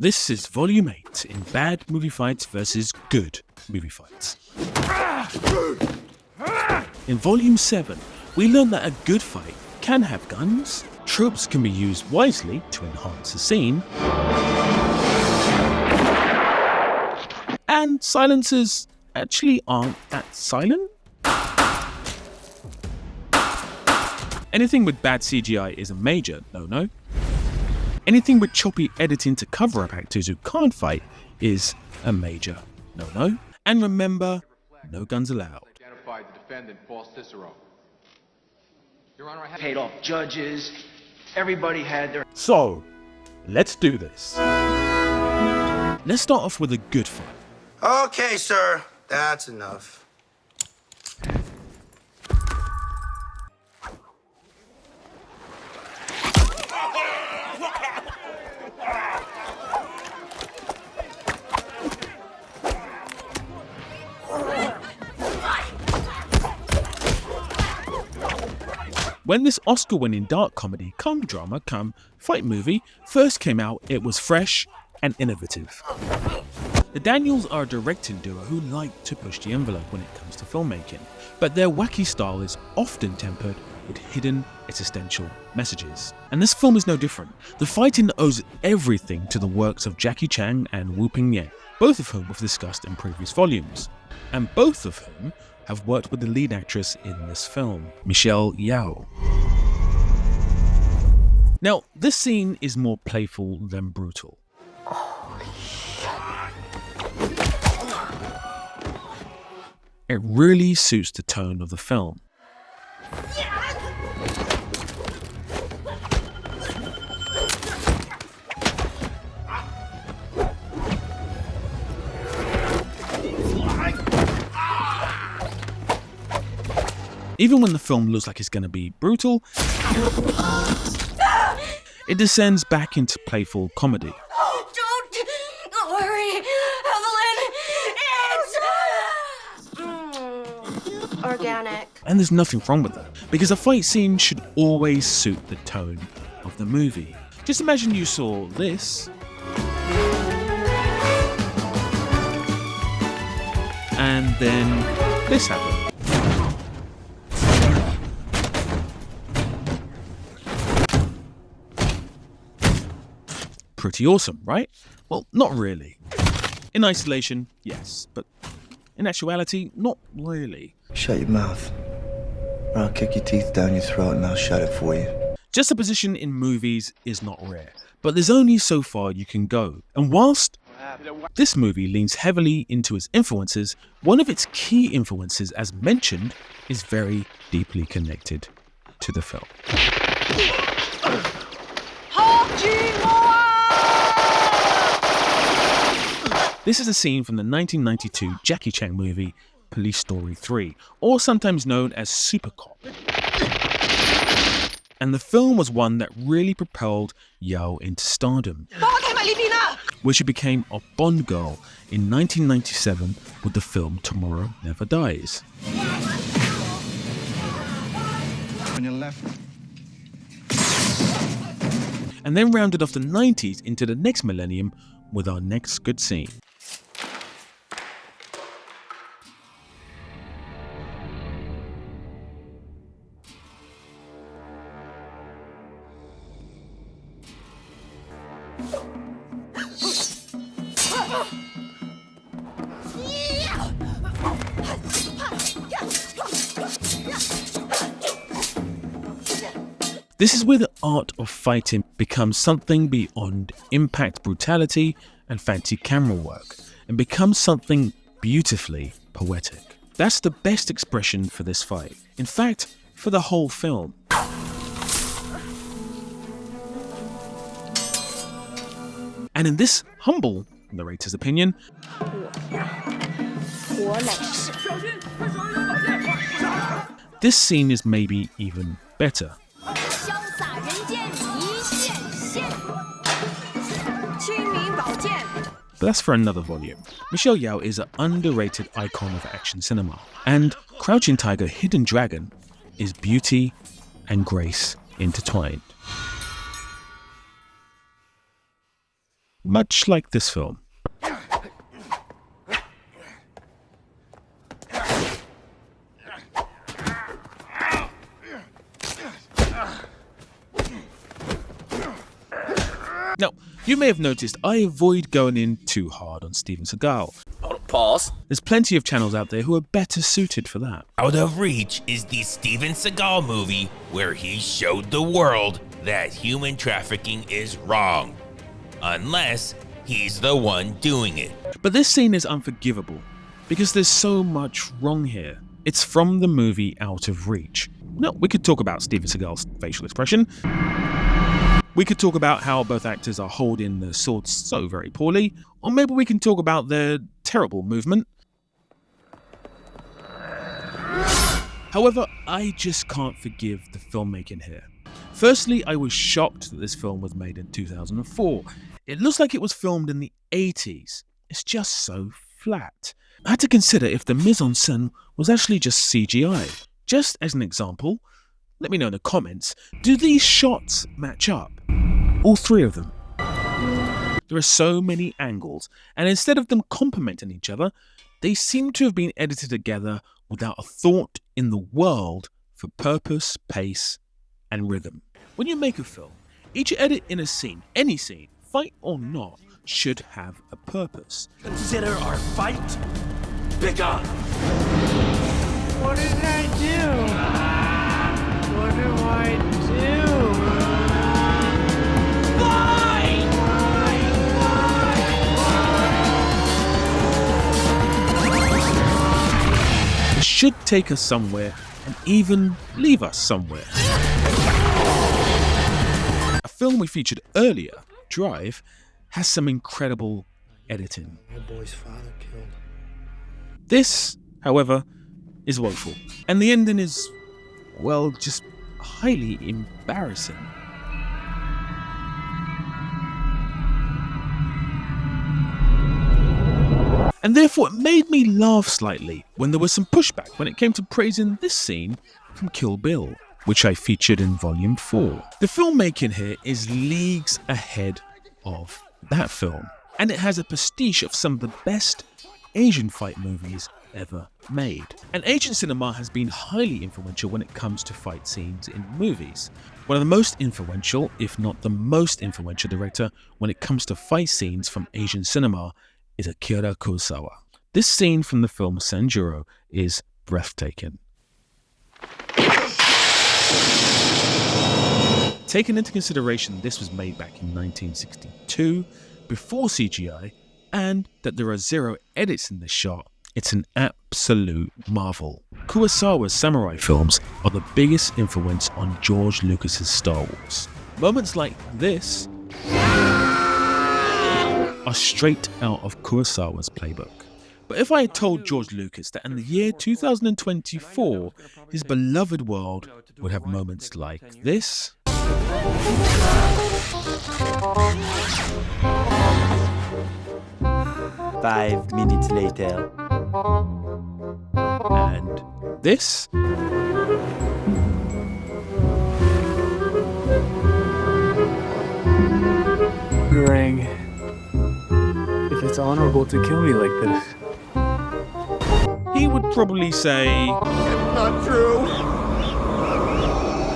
This is Volume 8 in Bad Movie Fights versus Good Movie Fights. In Volume 7, we learn that a good fight can have guns, tropes can be used wisely to enhance the scene, and silencers actually aren't that silent. Anything with bad CGI is a major no-no. Anything with choppy editing to cover up actors who can't fight is a major no-no. And remember, no guns allowed. Identified the defendant, Paul Cicero. Your Honor, I have paid off judges. Everybody had their... So, let's do this. Let's start off with a good fight. Okay, sir. That's enough. When this Oscar-winning dark comedy, come drama, come fight movie first came out, it was fresh and innovative. The Daniels are a directing duo who like to push the envelope when it comes to filmmaking, but their wacky style is often tempered with hidden existential messages. And this film is no different. The fighting owes everything to the works of Jackie Chan and Wu Ping-Ye, both of whom we've discussed in previous volumes, and both of whom have worked with the lead actress in this film, Michelle Yeoh. Now, this scene is more playful than brutal. It really suits the tone of the film. Even when the film looks like it's going to be brutal, it descends back into playful comedy. Oh, don't worry, Evelyn. It's organic. And there's nothing wrong with that, because a fight scene should always suit the tone of the movie. Just imagine you saw this, and then this happened. Pretty awesome, right? Well, not really. In isolation, yes, but in actuality, not really. Shut your mouth, or I'll kick your teeth down your throat and I'll shut it for you. Juxtaposition in movies is not rare, but there's only so far you can go. And whilst this movie leans heavily into its influences, one of its key influences, as mentioned, is very deeply connected to the film. This is a scene from the 1992 Jackie Chan movie Police Story 3, or sometimes known as Super Cop. And the film was one that really propelled Yeoh into stardom, where she became a Bond girl in 1997 with the film Tomorrow Never Dies. On your left. And then rounded off the 90s into the next millennium with our next good scene. This is where the art of fighting becomes something beyond impact brutality and fancy camera work, and becomes something beautifully poetic. That's the best expression for this fight. In fact, for the whole film. And in this humble narrator's opinion, this scene is maybe even better. But that's for another volume. Michelle Yeoh is an underrated icon of action cinema, and Crouching Tiger, Hidden Dragon is beauty and grace intertwined. much like this film. Now, you may have noticed I avoid going in too hard on Steven Seagal. Pause. There's plenty of channels out there who are better suited for that. Out of Reach is the Steven Seagal movie where he showed the world that human trafficking is wrong. Unless he's the one doing it. But this scene is unforgivable because there's so much wrong here. It's from the movie Out of Reach. Now, we could talk about Steven Seagal's facial expression. We could talk about how both actors are holding the swords so very poorly, or maybe we can talk about their terrible movement. However, I just can't forgive the filmmaking here. Firstly, I was shocked that this film was made in 2004. It looks like it was filmed in the 80s. It's just so flat. I had to consider if the mise-en-scène was actually just CGI. Just as an example, let me know in the comments, do these shots match up? All three of them. There are so many angles, and instead of them complementing each other, they seem to have been edited together without a thought in the world for purpose, pace, and rhythm. When you make a film, each edit in a scene, any scene, fight or not, should have a purpose. Consider our fight bigger. What did I do? What do I do? It should take us somewhere and even leave us somewhere. A film we featured earlier, Drive, has some incredible editing. My boy's father killed. This, however, is woeful. And the ending is, well, just highly embarrassing. And therefore it made me laugh slightly when there was some pushback when it came to praising this scene from Kill Bill, which I featured in Volume 4. The filmmaking here is leagues ahead of that film, and it has a pastiche of some of the best Asian fight movies ever made. And Asian cinema has been highly influential when it comes to fight scenes in movies. One of the most influential, if not the most influential director when it comes to fight scenes from Asian cinema is Akira Kurosawa. This scene from the film Sanjuro is breathtaking. Taking into consideration this was made back in 1962, before CGI, and that there are 0 edits in this shot, it's an absolute marvel. Kurosawa's samurai films are the biggest influence on George Lucas's Star Wars. Moments like this are straight out of Kurosawa's playbook. But if I had told George Lucas that in the year 2024, his beloved world would have moments like this, 5 minutes later. And this, Wondering if it's honorable to kill me like this. he would probably say, Not true.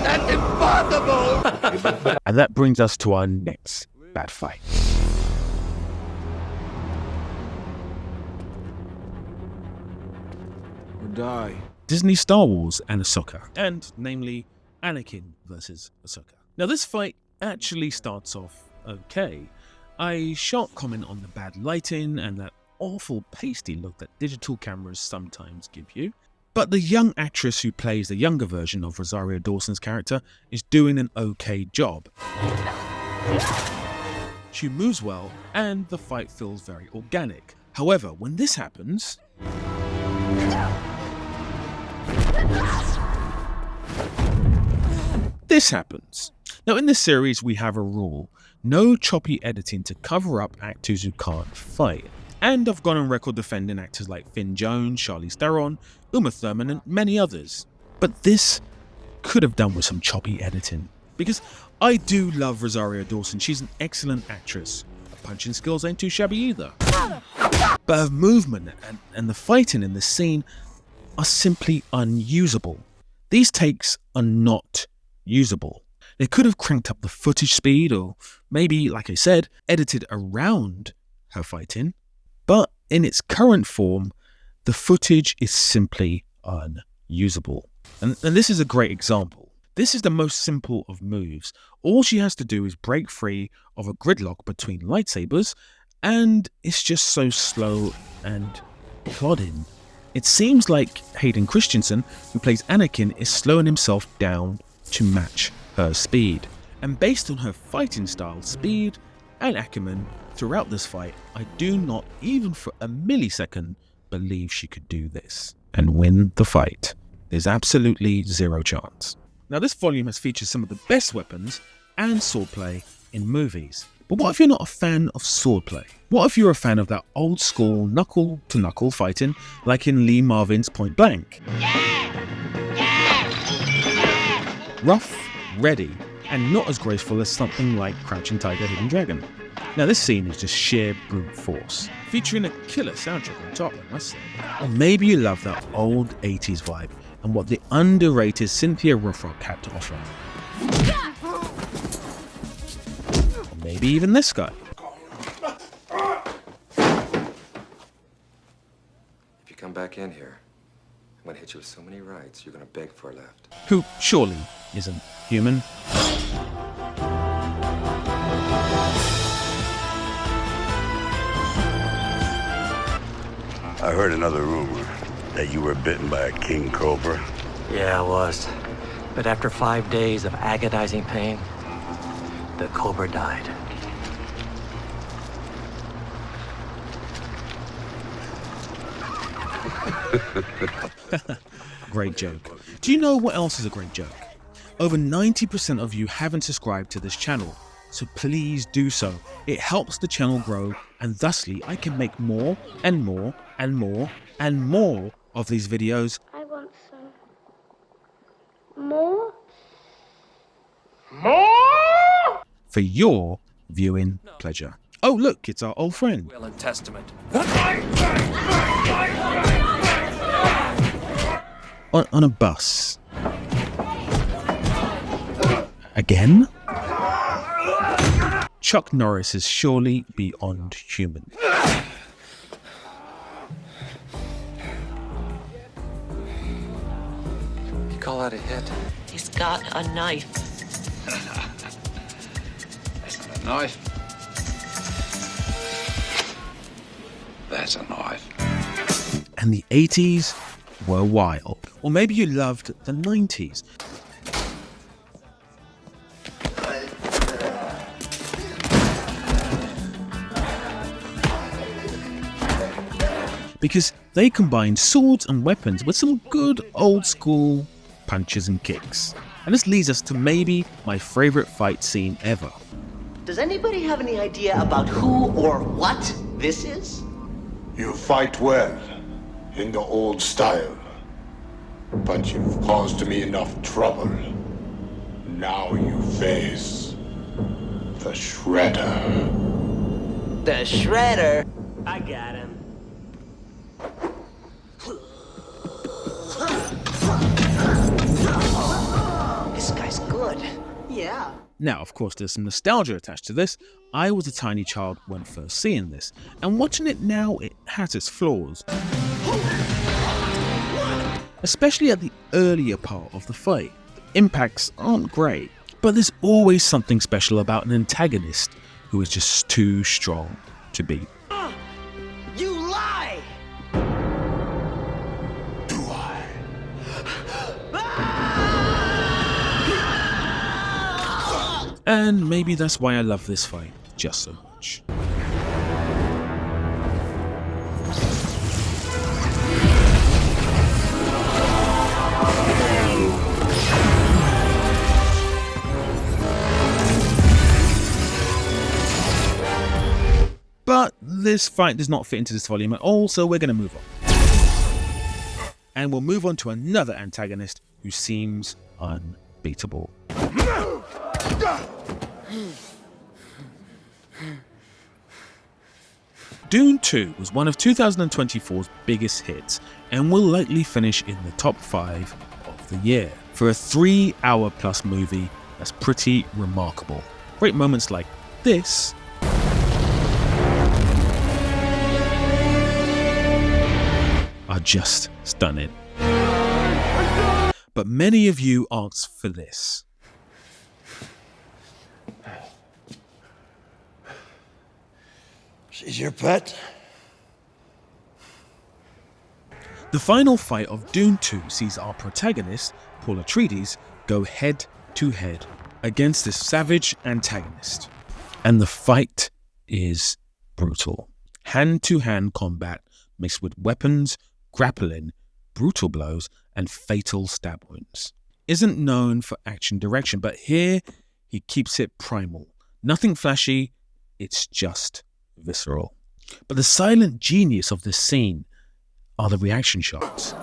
That's impossible. and that brings us to our next bad fight. Or die. Disney Star Wars and Ahsoka, and namely Anakin versus Ahsoka. Now this fight actually starts off okay. I shan't comment on the bad lighting and that awful pasty look that digital cameras sometimes give you, but the young actress who plays the younger version of Rosario Dawson's character is doing an okay job. She moves well and the fight feels very organic. However, when this happens, this happens. Now in this series we have a rule: no choppy editing to cover up actors who can't fight. And I've gone on record defending actors like Finn Jones, Charlize Theron, Uma Thurman and many others. But this could have done with some choppy editing. Because I do love Rosario Dawson, she's an excellent actress. punching skills ain't too shabby either. But her movement and the fighting in this scene are simply unusable. These takes are not usable. They could have cranked up the footage speed or maybe, like I said, edited around her fighting, but in its current form, the footage is simply unusable. And this is a great example. This is the most simple of moves. All she has to do is break free of a gridlock between lightsabers, and it's just so slow and plodding. It seems like Hayden Christensen, who plays Anakin, is slowing himself down to match her speed. And based on her fighting style, speed, and acumen throughout this fight, I do not even for a millisecond believe she could do this and win the fight. There's absolutely zero chance. Now, this volume has featured some of the best weapons and swordplay in movies. But what if you're not a fan of swordplay? What if you're a fan of that old school knuckle-to-knuckle fighting like in Lee Marvin's Point Blank? Rough, ready, and not as graceful as something like Crouching Tiger, Hidden Dragon. Now this scene is just sheer brute force, featuring a killer soundtrack on top, I must say. Or maybe you love that old 80s vibe and what the underrated Cynthia Rothrock had to offer. Or maybe even this guy. If you come back in here, I'm gonna hit you with so many rights, you're gonna beg for a left. Who surely isn't human. I heard another rumor that you were bitten by a king cobra. Yeah, I was. But after 5 days of agonizing pain, the cobra died. Great joke. Do you know what else is a great joke? Over 90% of you haven't subscribed to this channel, so please do so. It helps the channel grow, and thusly I can make more and more and more and more of these videos. I want some more. For your viewing pleasure. Oh look, it's our old friend. Will and Testament. On a bus. Again? Chuck Norris is surely beyond human. You call that a hit? He's got a knife. That's not a knife. That's a knife. And the 80s were wild. Or maybe you loved the 90s. Because they combined swords and weapons with some good old school punches and kicks. And this leads us to maybe my favorite fight scene ever. Does anybody have any idea about who or what this is? You fight well, in the old style. But you've caused me enough trouble. Now you face the Shredder. The Shredder? I got him. This guy's good. Yeah. Now, of course, there's some nostalgia attached to this. I was a tiny child when first seeing this, and watching it now, it has its flaws. Especially at the earlier part of the fight. The impacts aren't great, but there's always something special about an antagonist who is just too strong to beat. You lie! And maybe that's why I love this fight just so much. But this fight does not fit into this volume at all, so we're going to move on. And we'll move on to another antagonist who seems unbeatable. Dune 2 was one of 2024's biggest hits and will likely finish in the top 5 of the year. For a 3-hour plus movie, that's pretty remarkable. Great moments like this are just stunning. But many of you asked for this. She's your pet? The final fight of Dune 2 sees our protagonist, Paul Atreides, go head to head against this savage antagonist. And the fight is brutal. Hand-to-hand combat mixed with weapons, grappling, brutal blows, and fatal stab wounds. Isn't known for action direction, but here he keeps it primal. Nothing flashy, it's just visceral. But the silent genius of this scene are the reaction shots.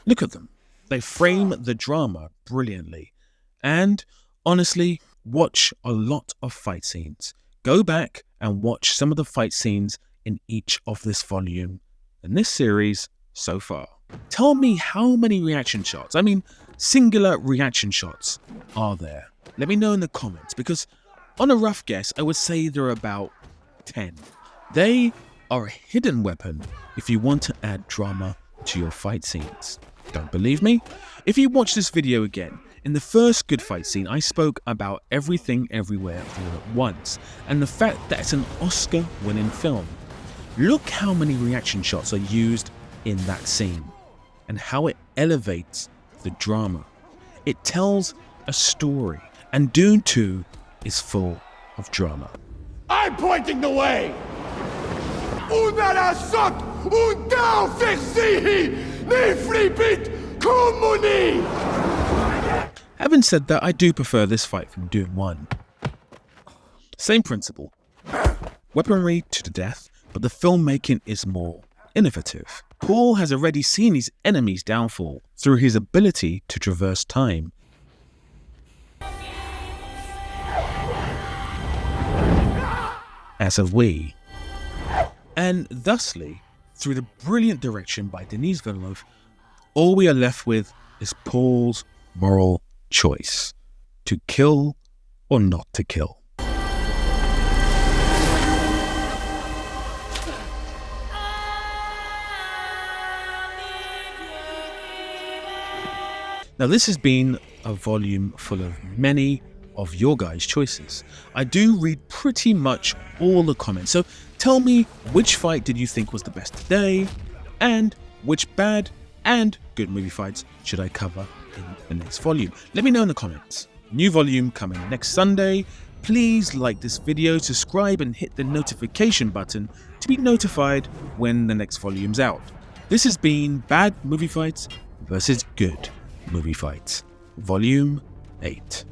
Look at them. They frame the drama brilliantly. And honestly, watch a lot of fight scenes. Go back and watch some of the fight scenes in each of this volume and this series so far. Tell me how many reaction shots, singular reaction shots, are there? Let me know in the comments, because on a rough guess, I would say there are about 10. They are a hidden weapon if you want to add drama to your fight scenes. Don't believe me? If you watch this video again, in the first good fight scene, I spoke about everything everywhere all at once, and the fact that it's an Oscar-winning film. Look how many reaction shots are used in that scene, and how it elevates the drama. It tells a story, and Dune 2 is full of drama. I'm pointing the way! Unara sot, undao fixihi, ni flipit, kumuni! Having said that, I do prefer this fight from Dune 1. Same principle. Weaponry to the death, but the filmmaking is more innovative. Paul has already seen his enemy's downfall through his ability to traverse time. As have we. And thusly, through the brilliant direction by Denis Villeneuve, all we are left with is Paul's moral choice: to kill or not to kill. Now, this has been a volume full of many of your guys' choices. I do read pretty much all the comments, so tell me, which fight did you think was the best today, and which bad and good movie fights should I cover in the next volume? Let me know in the comments. New volume coming next Sunday. Please like this video, subscribe, and hit the notification button to be notified when the next volume's out. This has been Bad Movie Fights versus Good Movie Fights, Volume 8.